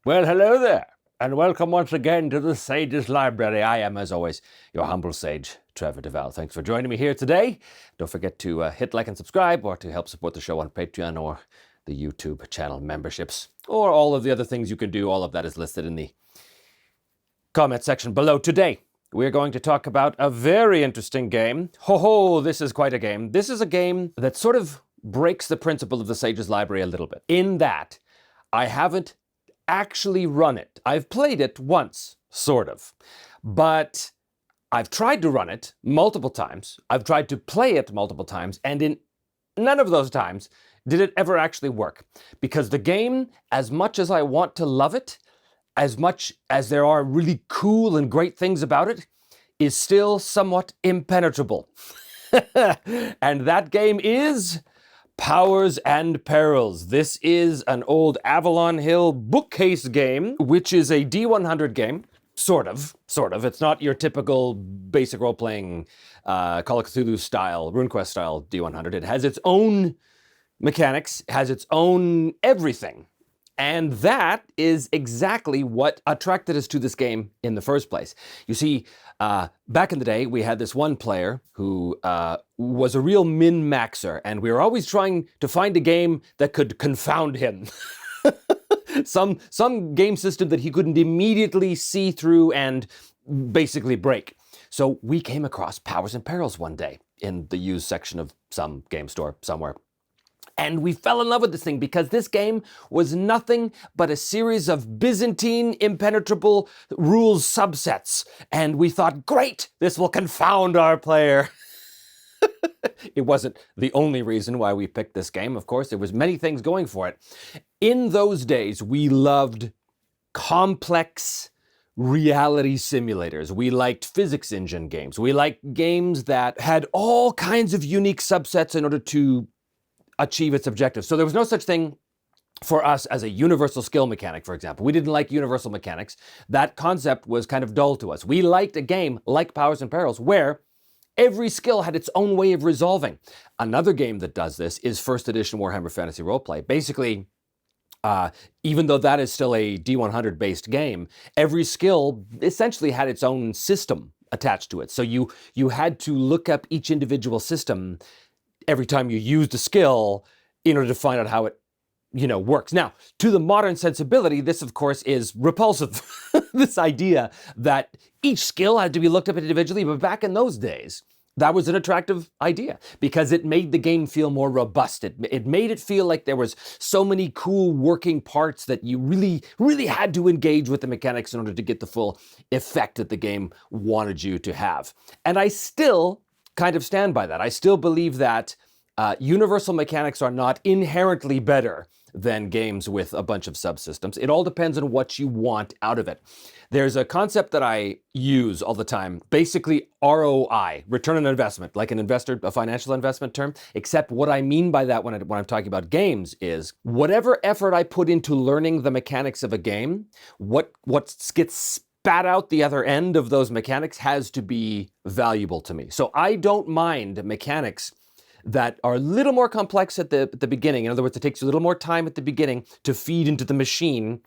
Well, hello there, and welcome once again to the Sage's Library. I am, as always, your humble sage, Trevor DeVal. Thanks for joining me here today. Don't forget to hit like and subscribe, or to help support the show on Patreon or the YouTube channel memberships, or all of the other things you can do. All of that is listed in the comment section below. Today, we're going to talk about a very interesting game. This is quite a game. This is a game that sort of breaks the principle of the Sage's Library a little bit, in that I haven't actually run it. I've played it once, sort of, but I've tried to run it multiple times. I've tried to play it multiple times, and in none of those times did it ever actually work. Because the game, as much as I want to love it, as much as there are really cool and great things about it, is still somewhat impenetrable. And that game is Powers and Perils. This is an old Avalon Hill bookcase game, which is a D100 game. Sort of. It's not your typical basic role-playing Call of Cthulhu style, RuneQuest style D100. It has its own mechanics, has its own everything. And that is exactly what attracted us to this game in the first place. You see, back in the day, we had this one player who was a real min-maxer, and we were always trying to find a game that could confound him. some game system that he couldn't immediately see through and basically break. So we came across Powers and Perils one day in the used section of some game store somewhere. And we fell in love with this thing because this game was nothing but a series of Byzantine impenetrable rules subsets. And we thought, great, this will confound our player. It wasn't the only reason why we picked this game, of course. There was many things going for it. In those days, we loved complex reality simulators. We liked physics engine games. We liked games that had all kinds of unique subsets in order to achieve its objectives. So there was no such thing for us as a universal skill mechanic, for example. We didn't like universal mechanics. That concept was kind of dull to us. We liked a game like Powers and Perils where every skill had its own way of resolving. Another game that does this is first edition Warhammer Fantasy Roleplay. Basically, even though that is still a D100 based game, every skill essentially had its own system attached to it. So you had to look up each individual system every time you used a skill in order to find out how it, works. Now, to the modern sensibility, this, of course, is repulsive. This idea that each skill had to be looked up individually, but back in those days, that was an attractive idea because it made the game feel more robust. It made it feel like there was so many cool working parts that you really, really had to engage with the mechanics in order to get the full effect that the game wanted you to have. And I still kind of stand by that. I still believe that universal mechanics are not inherently better than games with a bunch of subsystems. It all depends on what you want out of it. There's a concept that I use all the time, basically ROI, return on investment, like an investor, a financial investment term, except what I mean by that when I'm talking about games is whatever effort I put into learning the mechanics of a game, what gets spat out the other end of those mechanics has to be valuable to me. So I don't mind mechanics that are a little more complex at the beginning. In other words, it takes you a little more time at the beginning to feed into the machine,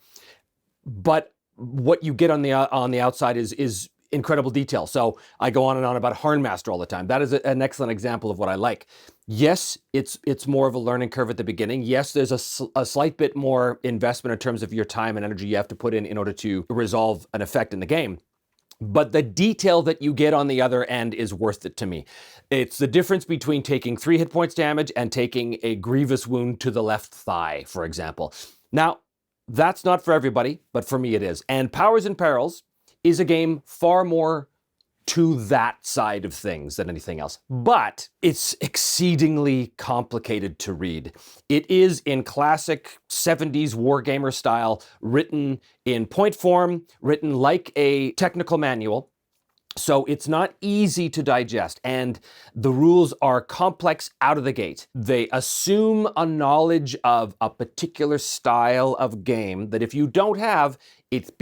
but what you get on the outside is incredible detail. So I go on and on about Harnmaster all the time. That is an excellent example of what I like. Yes, it's more of a learning curve at the beginning. Yes, there's a slight bit more investment in terms of your time and energy you have to put in order to resolve an effect in the game. But the detail that you get on the other end is worth it to me. It's the difference between taking 3 hit points damage and taking a grievous wound to the left thigh, for example. Now, that's not for everybody, but for me it is. And Powers and Perils is a game far more to that side of things than anything else. But it's exceedingly complicated to read. It is in classic 70s wargamer style, written in point form, written like a technical manual. So it's not easy to digest, and the rules are complex out of the gate. They assume a knowledge of a particular style of game that if you don't have, it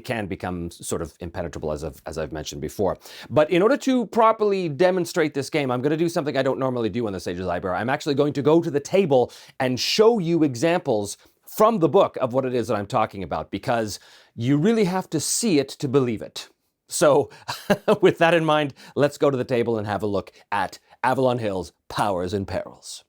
can become sort of impenetrable, as I've mentioned before. But in order to properly demonstrate this game, I'm going to do something I don't normally do in the Sage's Library. I'm actually going to go to the table and show you examples from the book of what it is that I'm talking about, because you really have to see it to believe it. So with that in mind, let's go to the table and have a look at Avalon Hill's Powers and Perils.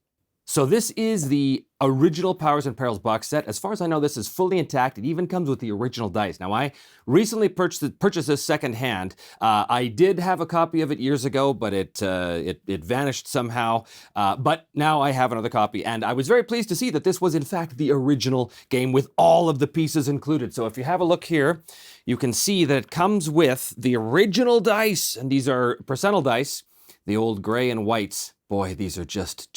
So this is the original Powers and Perils box set. As far as I know, this is fully intact. It even comes with the original dice. Now, I recently purchased this secondhand. I did have a copy of it years ago, but it vanished somehow. But now I have another copy, and I was very pleased to see that this was in fact the original game with all of the pieces included. So if you have a look here, you can see that it comes with the original dice, and these are percentile dice, the old gray and whites. Boy, these are just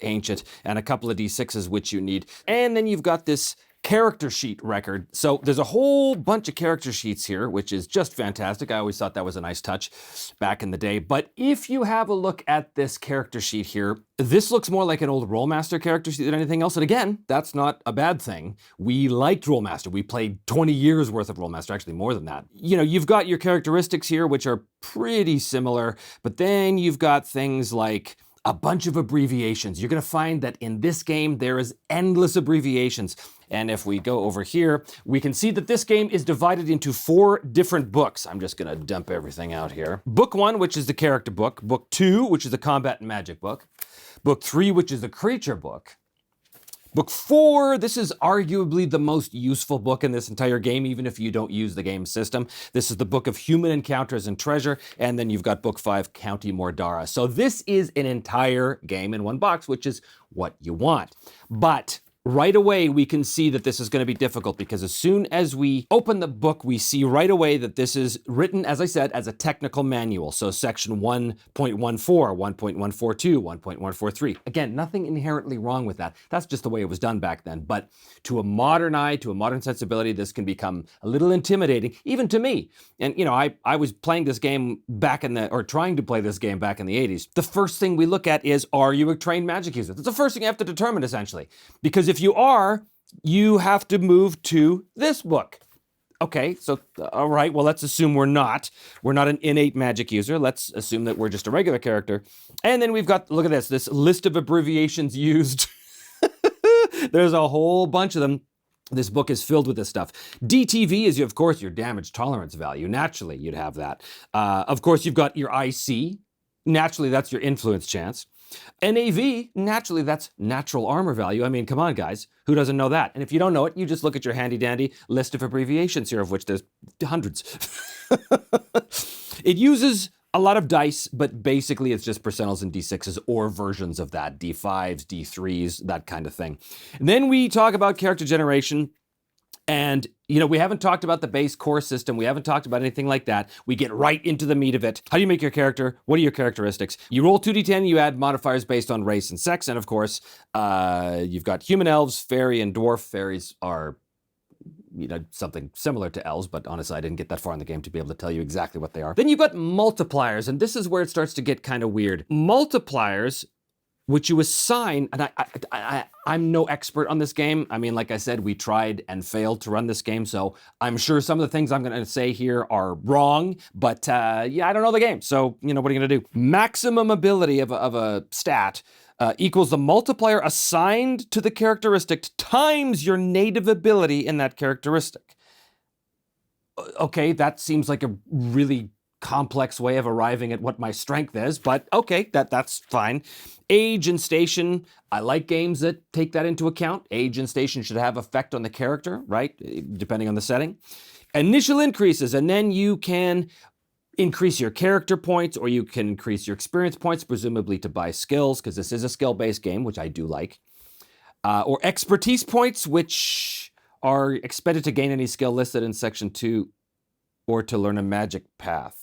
ancient, and a couple of D6s, which you need. And then you've got this character sheet record. So there's a whole bunch of character sheets here, which is just fantastic. I always thought that was a nice touch back in the day. But if you have a look at this character sheet here, this looks more like an old Rollmaster character sheet than anything else. And again, that's not a bad thing. We liked Rollmaster. We played 20 years worth of Rollmaster, actually more than that. You know, you've got your characteristics here, which are pretty similar, but then you've got things like a bunch of abbreviations. You're gonna find that in this game, there is endless abbreviations. And if we go over here, we can see that this game is divided into 4 different books. I'm just gonna dump everything out here. Book 1, which is the character book. Book 2, which is the combat and magic book. Book 3, which is the creature book. Book 4, this is arguably the most useful book in this entire game, even if you don't use the game system. This is the Book of Human Encounters and Treasure, and then you've got Book 5, County Mordara. So this is an entire game in one box, which is what you want. But right away, we can see that this is going to be difficult, because as soon as we open the book, we see right away that this is written, as I said, as a technical manual. So section 1.14, 1.142, 1.143. Again, nothing inherently wrong with that. That's just the way it was done back then. But to a modern eye, to a modern sensibility, this can become a little intimidating, even to me. And, you know, I was playing this game back in or trying to play this game back in the 80s. The first thing we look at is, are you a trained magic user? That's the first thing you have to determine, essentially. Because if you are, you have to move to this book. Okay, so, all right, well, let's assume we're not. We're not an innate magic user. Let's assume that we're just a regular character. And then we've got, look at this list of abbreviations used. There's a whole bunch of them. This book is filled with this stuff. DTV is, of course, your damage tolerance value. Naturally, you'd have that. Of course, you've got your IC. Naturally, that's your influence chance. NAV, naturally, that's natural armor value. I mean, come on, guys. Who doesn't know that? And if you don't know it, you just look at your handy-dandy list of abbreviations here, of which there's hundreds. It uses a lot of dice, but basically it's just percentiles and D6s or versions of that. D5s, D3s, that kind of thing. And then we talk about character generation. And, you know, we haven't talked about the base core system. We haven't talked about anything like that. We get right into the meat of it. How do you make your character? What are your characteristics? You roll 2d10, you add modifiers based on race and sex. And of course, you've got human elves, fairy, and dwarf. Fairies are, you know, something similar to elves, but honestly, I didn't get that far in the game to be able to tell you exactly what they are. Then you've got multipliers, and this is where it starts to get kind of weird. Multipliers, which you assign, and I'm no expert on this game. I mean, like I said, we tried and failed to run this game, so I'm sure some of the things I'm gonna say here are wrong, but yeah, I don't know the game, so, you know, what are you gonna do? Maximum ability of a stat equals the multiplier assigned to the characteristic times your native ability in that characteristic. Okay, that seems like a really complex way of arriving at what my strength is, but okay, that's fine. Age and station, I like games that take that into account. Age and station should have effect on the character, right? Depending on the setting. Initial increases, and then you can increase your character points, or you can increase your experience points, presumably to buy skills, because this is a skill-based game, which I do like. Or expertise points, which are expended to gain any skill listed in section 2, or to learn a magic path.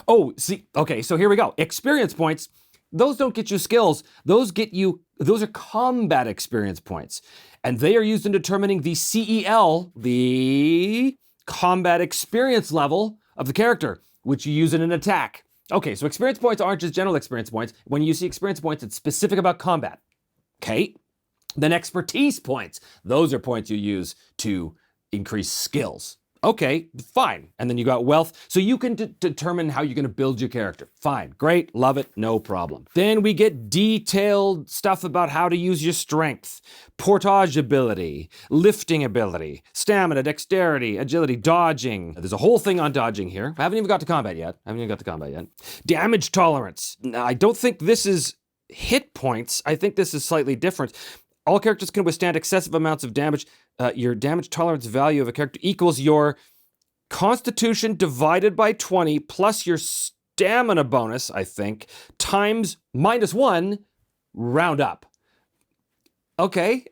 Oh, see, okay, so here we go. Experience points, those don't get you skills. Those are combat experience points. And they are used in determining the CEL, the combat experience level of the character, which you use in an attack. Okay, so experience points aren't just general experience points. When you see experience points, it's specific about combat. Okay, then expertise points. Those are points you use to increase skills. Okay, fine. And then you got wealth. So you can determine how you're going to build your character. Fine, great, love it, no problem. Then we get detailed stuff about how to use your strength, portage ability, lifting ability, stamina, dexterity, agility, dodging. There's a whole thing on dodging here. I haven't even got to combat yet. Damage tolerance. Now, I don't think this is hit points. I think this is slightly different. All characters can withstand excessive amounts of damage. Your damage tolerance value of a character equals your constitution divided by 20 plus your stamina bonus, I think, times -1, round up. Okay.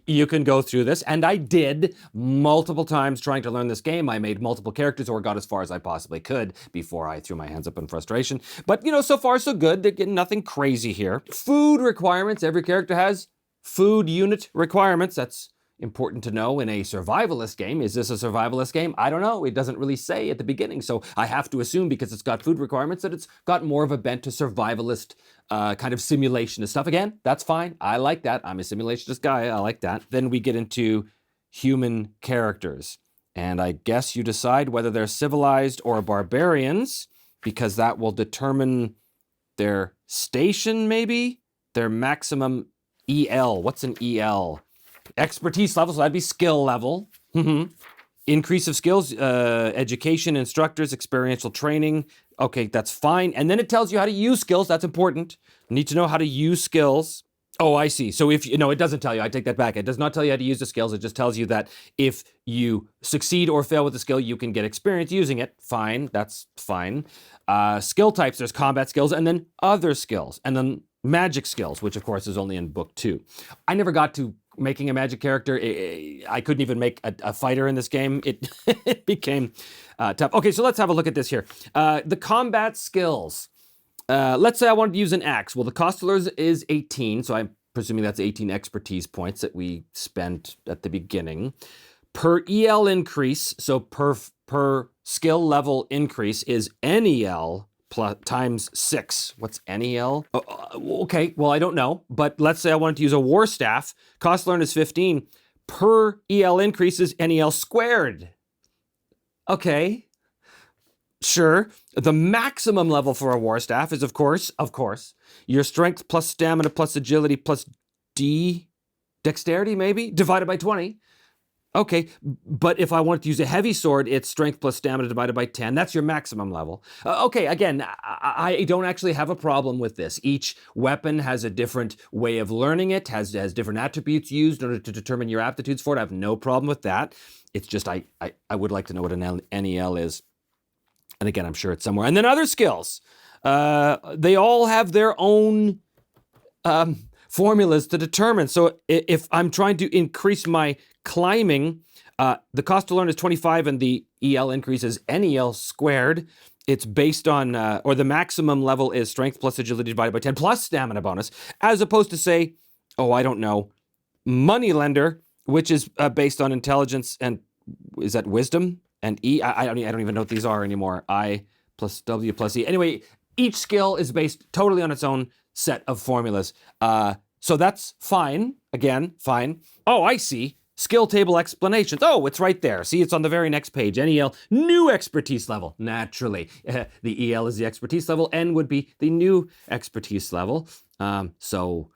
You can go through this, and I did multiple times trying to learn this game. I made multiple characters or got as far as I possibly could before I threw my hands up in frustration. But, so far so good. There's nothing crazy here. Food requirements. Every character has food unit requirements. That's important to know in a survivalist game. Is this a survivalist game? I don't know. It doesn't really say at the beginning. So I have to assume, because it's got food requirements, that it's got more of a bent to survivalist kind of simulation and stuff. Again, that's fine. I like that. I'm a simulationist guy. I like that. Then we get into human characters. And I guess you decide whether they're civilized or barbarians, because that will determine their station, maybe? Their maximum EL. What's an EL? Expertise level, so that'd be skill level. Increase of skills, education, instructors, experiential training. Okay, that's fine. And then it tells you how to use skills. That's important. You need to know how to use skills. Oh, I see. So if no, it doesn't tell you. I take that back. It does not tell you how to use the skills. It just tells you that if you succeed or fail with the skill, you can get experience using it. Fine, that's fine. Skill types, there's combat skills and then other skills. And then magic skills, which of course is only in book 2. I never got to making a magic character. I couldn't even make a fighter in this game. It became tough. Okay, so let's have a look at this here. The combat skills. Let's say I wanted to use an axe. Well, the cost to learn is 18, so I'm presuming that's 18 expertise points that we spent at the beginning. Per EL increase, so per skill level increase is NEL plus times 6. What's NEL? Okay, well, I don't know, but let's say I wanted to use a war staff. Cost to learn is 15. Per EL increase is NEL squared. Okay, sure. The maximum level for a war staff is, of course, your strength plus stamina plus agility plus dexterity, maybe, divided by 20. Okay, but if I want to use a heavy sword, it's strength plus stamina divided by 10. That's your maximum level. Okay, again, I don't actually have a problem with this. Each weapon has a different way of learning it, has different attributes used in order to determine your aptitudes for it. I have no problem with that. It's just I would like to know what an NEL is. And again, I'm sure it's somewhere. And then other skills. They all have their own formulas to determine. So if I'm trying to increase my climbing, the cost to learn is 25 and the EL increase is NEL squared. It's based on, or the maximum level is strength plus agility divided by 10 plus stamina bonus, as opposed to say, I don't know, moneylender, which is based on intelligence and, is that wisdom? And E, I don't even know what these are anymore. I plus W plus E. Anyway, each skill is based totally on its own set of formulas. So that's fine. Again, fine. Oh, I see. Skill table explanations. Oh, it's right there. See, it's on the very next page. NEL, new expertise level. Naturally. The EL is the expertise level. N would be the new expertise level. So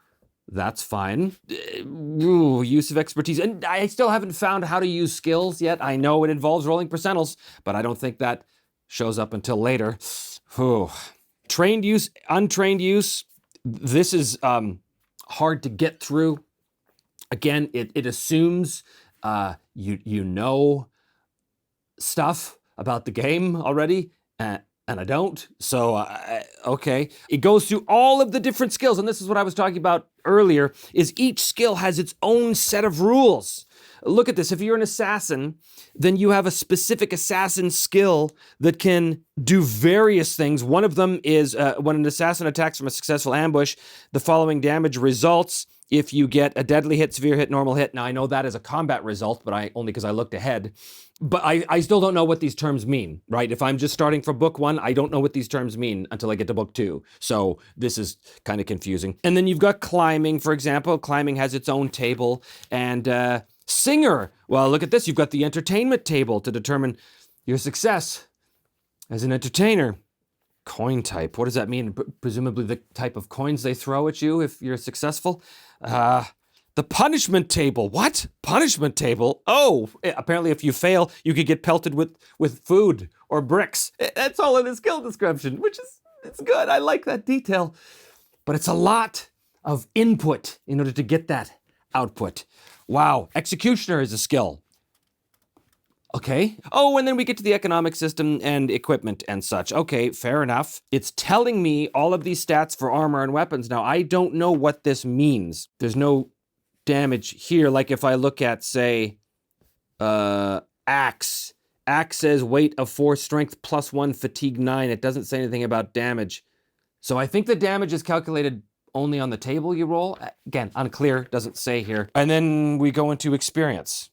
that's fine. Use of expertise. And I still haven't found how to use skills yet. I know it involves rolling percentils, but I don't think that shows up until later. Trained use, untrained use. This is hard to get through. Again, it assumes you know stuff about the game already, and I don't. So, okay. It goes through all of the different skills, and this is what I was talking about earlier, is each skill has its own set of rules. Look at this. If you're an assassin, then you have a specific assassin skill that can do various things. One of them is when an assassin attacks from a successful ambush, the following damage results if you get a deadly hit, severe hit, normal hit. Now, I know that is a combat result, but only because I looked ahead. But I still don't know what these terms mean, right? If I'm just starting from book 1, I don't know what these terms mean until I get to book 2. So this is kind of confusing. And then you've got climbing, for example. Climbing has its own table, and Singer. Well, look at this. You've got the entertainment table to determine your success as an entertainer. Coin type. What does that mean? Presumably the type of coins they throw at you if you're successful. The punishment table. What? Punishment table? Oh, apparently if you fail, you could get pelted with food or bricks. That's all in the skill description, which is, it's good. I like that detail. But it's a lot of input in order to get that output. Wow. Executioner is a skill. Okay. Oh, and then we get to the economic system and equipment and such. Okay, fair enough. It's telling me all of these stats for armor and weapons. Now, I don't know what this means. There's no damage here. Like if I look at, say, axe. Axe says weight of 4, strength +1, fatigue 9. It doesn't say anything about damage. So I think the damage is calculated only on the table you roll. Again, unclear, doesn't say here. And then we go into experience.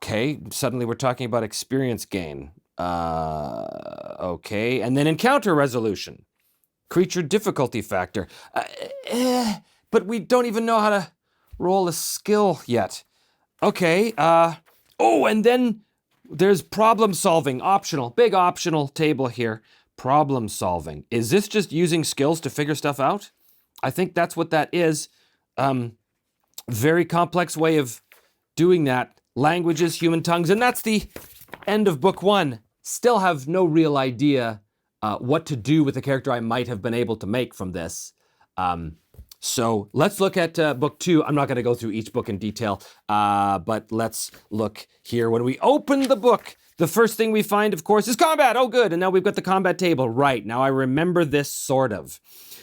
Okay, suddenly we're talking about experience gain. Okay, and then encounter resolution. Creature difficulty factor. But we don't even know how to roll a skill yet. Okay, oh, and then there's problem solving, optional. Big optional table here. Problem solving. Is this just using skills to figure stuff out? I think that's what that is. Very complex way of doing that. Languages, human tongues, and that's the end of book 1. Still have no real idea what to do with the character I might have been able to make from this. So let's look at book 2. I'm not going to go through each book in detail, but let's look here. When we open the book, the first thing we find, of course, is combat. Oh, good. And now we've got the combat table. Right. Now I remember this sort of.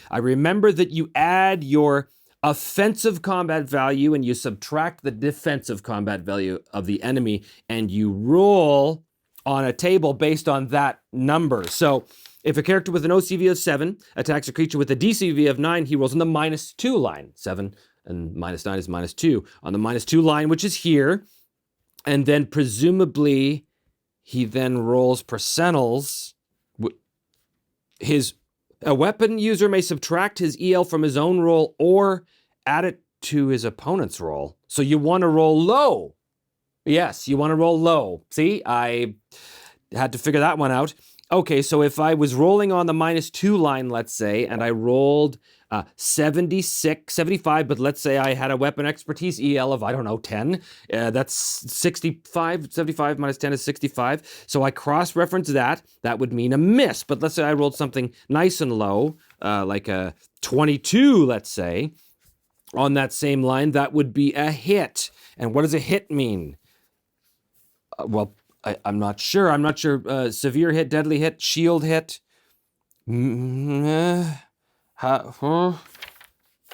I remember that you add your offensive combat value and you subtract the defensive combat value of the enemy and you roll on a table based on that number. So if a character with an OCV of 7 attacks a creature with a DCV of 9, he rolls on the -2 line. 7 and -9 is -2. On the -2 line, which is here, and then presumably he then rolls percentiles. A weapon user may subtract his EL from his own roll or add it to his opponent's roll. So you want to roll low. Yes, you want to roll low. See, I had to figure that one out. Okay, so if I was rolling on the -2 line, let's say, and I rolled 76, 75, but let's say I had a weapon expertise EL of, I don't know, 10. That's 65, 75 minus 10 is 65. So I cross-reference that. That would mean a miss. But let's say I rolled something nice and low, like a 22, let's say. On that same line, that would be a hit. And what does a hit mean? Well, I'm not sure. I'm not sure. Severe hit, deadly hit, shield hit.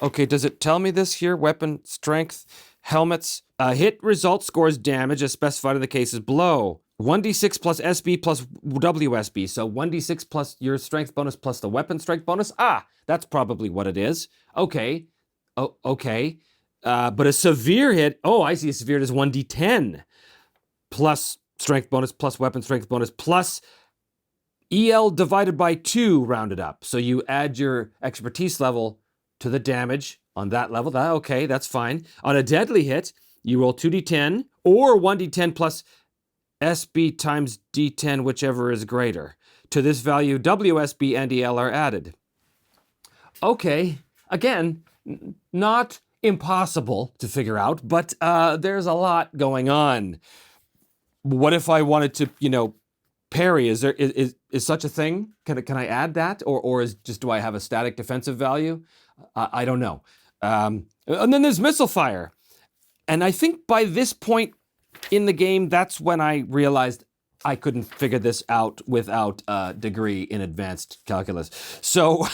Okay, does it tell me this here? Weapon, strength, helmets. Hit result scores damage as specified in the cases below. 1d6 plus SB plus WSB. So 1d6 plus your strength bonus plus the weapon strength bonus. Ah, that's probably what it is. Okay. Oh, okay. But a severe hit. Oh, I see. A severe hit is 1d10 plus strength bonus plus weapon strength bonus plus EL divided by 2 rounded up. So you add your expertise level to the damage on that level. Okay, that's fine. On a deadly hit, you roll 2d10 or 1d10 plus SB times d10, whichever is greater. To this value, WSB and EL are added. Okay, again, not impossible to figure out, but there's a lot going on. What if I wanted to, parry? Is such a thing? Can I add that, or do I have a static defensive value? I don't know. And then there's missile fire, and I think by this point in the game, that's when I realized I couldn't figure this out without a degree in advanced calculus. So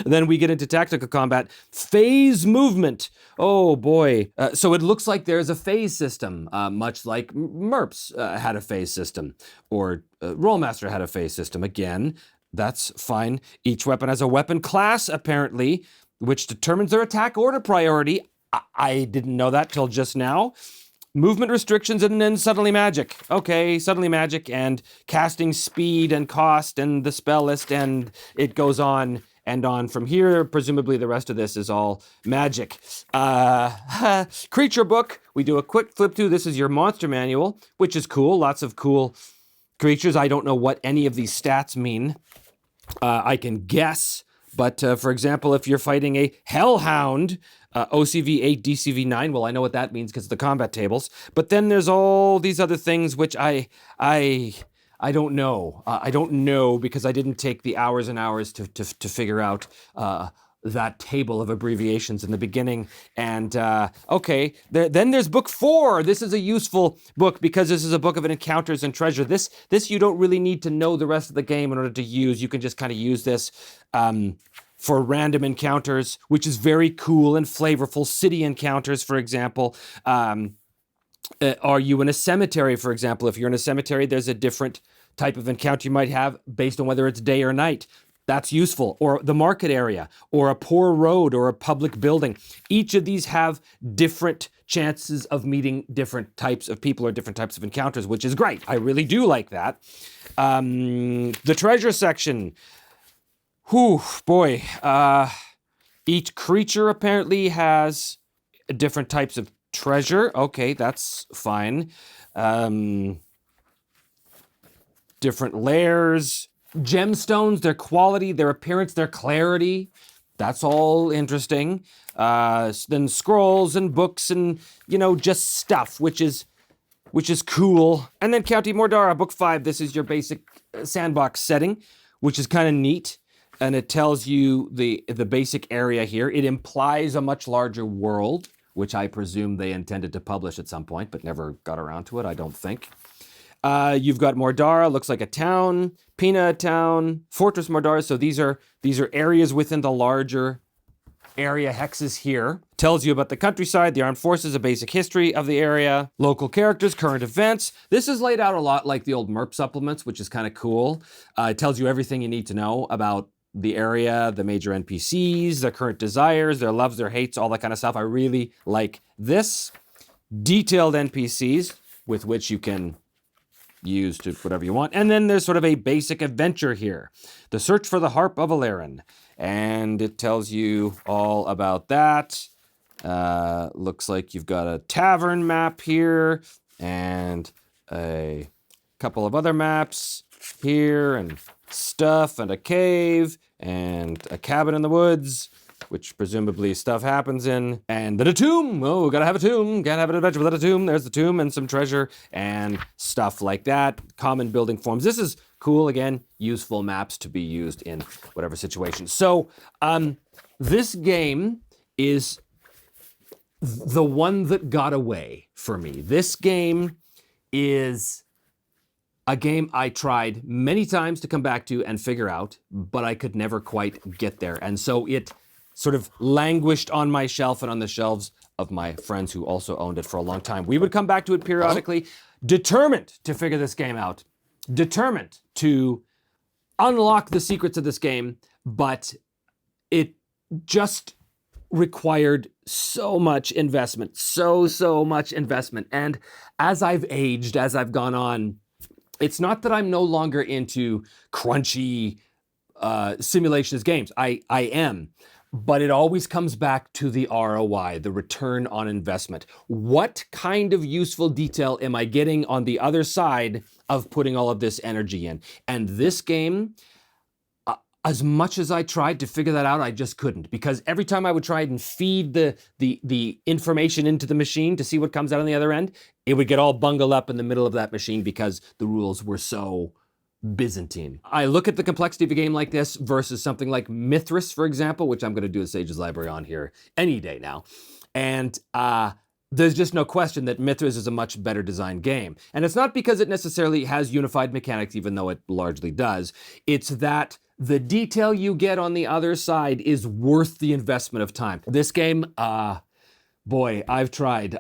then we get into tactical combat. Phase movement. Oh boy. So it looks like there's a phase system, much like MERPs had a phase system, or Rollmaster had a phase system. Again, that's fine. Each weapon has a weapon class, apparently, which determines their attack order priority. I didn't know that till just now. Movement restrictions and then suddenly magic. Okay, suddenly magic and casting speed and cost and the spell list, and it goes on and on from here. Presumably the rest of this is all magic. Creature book. We do a quick flip through. This is your monster manual, which is cool. Lots of cool creatures. I don't know what any of these stats mean. I can guess, but for example, if you're fighting a Hellhound, OCV 8, DCV 9, well, I know what that means because of the combat tables. But then there's all these other things which I don't know. I don't know because I didn't take the hours and hours to figure out that table of abbreviations in the beginning. And okay, then there's book 4. This is a useful book because this is a book of encounters and treasure. This you don't really need to know the rest of the game in order to use. You can just kind of use this for random encounters, which is very cool and flavorful. City encounters, for example. Are you in a cemetery, for example? If you're in a cemetery, there's a different type of encounter you might have based on whether it's day or night. That's useful. Or the market area, or a poor road, or a public building. Each of these have different chances of meeting different types of people or different types of encounters, which is great. I really do like that. The treasure section. Whew, boy. Each creature apparently has different types of treasure. Okay, that's fine. Different layers. Gemstones, their quality, their appearance, their clarity. That's all interesting. Then scrolls and books and, just stuff, which is cool. And then County Mordara, book 5. This is your basic sandbox setting, which is kind of neat. And it tells you the basic area here. It implies a much larger world, which I presume they intended to publish at some point, but never got around to it, I don't think. You've got Mordara, looks like a town, Pina a town, Fortress Mordara. So these are areas within the larger area hexes here. Tells you about the countryside, the armed forces, a basic history of the area, local characters, current events. This is laid out a lot like the old MERP supplements, which is kind of cool. It tells you everything you need to know about the area, the major NPCs, their current desires, their loves, their hates, all that kind of stuff. I really like this. Detailed NPCs with which you can use to whatever you want. And then there's sort of a basic adventure here. The Search for the Harp of Alarin. And it tells you all about that. Looks like you've got a tavern map here and a couple of other maps here and stuff and a cave and a cabin in the woods, which presumably stuff happens in. And then a tomb. Oh, gotta have a tomb. Can't have an adventure without a tomb. There's the tomb and some treasure and stuff like that. Common building forms. This is cool. Again, useful maps to be used in whatever situation. So this game is the one that got away for me. This game is a game I tried many times to come back to and figure out, but I could never quite get there. And so it sort of languished on my shelf and on the shelves of my friends who also owned it for a long time. We would come back to it periodically, determined to figure this game out, determined to unlock the secrets of this game, but it just required so much investment, so much investment. And as I've aged, as I've gone on, it's not that I'm no longer into crunchy simulations games. I am. But it always comes back to the ROI, the return on investment. What kind of useful detail am I getting on the other side of putting all of this energy in? And this game, as much as I tried to figure that out, I just couldn't. Because every time I would try and feed the information into the machine to see what comes out on the other end, it would get all bungled up in the middle of that machine because the rules were so Byzantine. I look at the complexity of a game like this versus something like Mithras, for example, which I'm going to do a Sage's Library on here any day now. And there's just no question that Mithras is a much better designed game. And it's not because it necessarily has unified mechanics, even though it largely does. It's that the detail you get on the other side is worth the investment of time. This game, boy, I've tried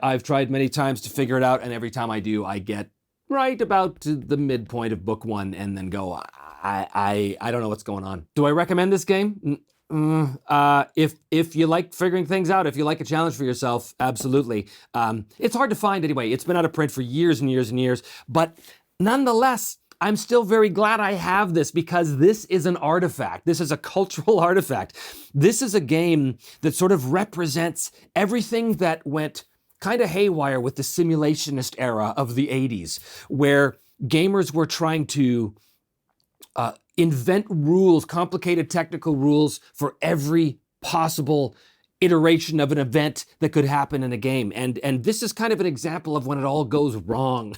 many times to figure it out, and every time I do, I get right about to the midpoint of book 1 and then go, I don't know what's going on. Do I recommend this game? If you like figuring things out, if you like a challenge for yourself, absolutely. It's hard to find anyway. It's been out of print for years and years and years, but nonetheless, I'm still very glad I have this because this is an artifact. This is a cultural artifact. This is a game that sort of represents everything that went kind of haywire with the simulationist era of the 80s, where gamers were trying to invent rules, complicated technical rules for every possible iteration of an event that could happen in a game. And this is kind of an example of when it all goes wrong.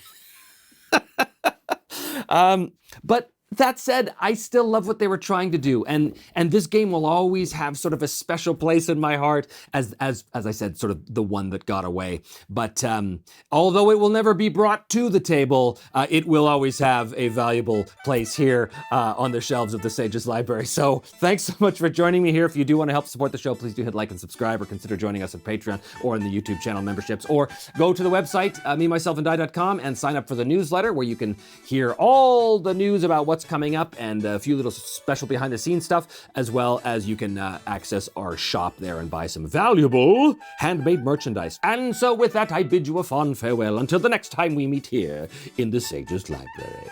But that said, I still love what they were trying to do, and this game will always have sort of a special place in my heart as I said, sort of the one that got away. But although it will never be brought to the table, it will always have a valuable place here on the shelves of the Sage's library. So thanks so much for joining me here. If you do want to help support the show, please do hit like and subscribe, or consider joining us on Patreon or in the YouTube channel memberships, or go to the website memyselfanddie.com and sign up for the newsletter, where you can hear all the news about what's coming up and a few little special behind the scenes stuff, as well as you can access our shop there and buy some valuable handmade merchandise. And so with that, I bid you a fond farewell until the next time we meet here in the Sage's Library.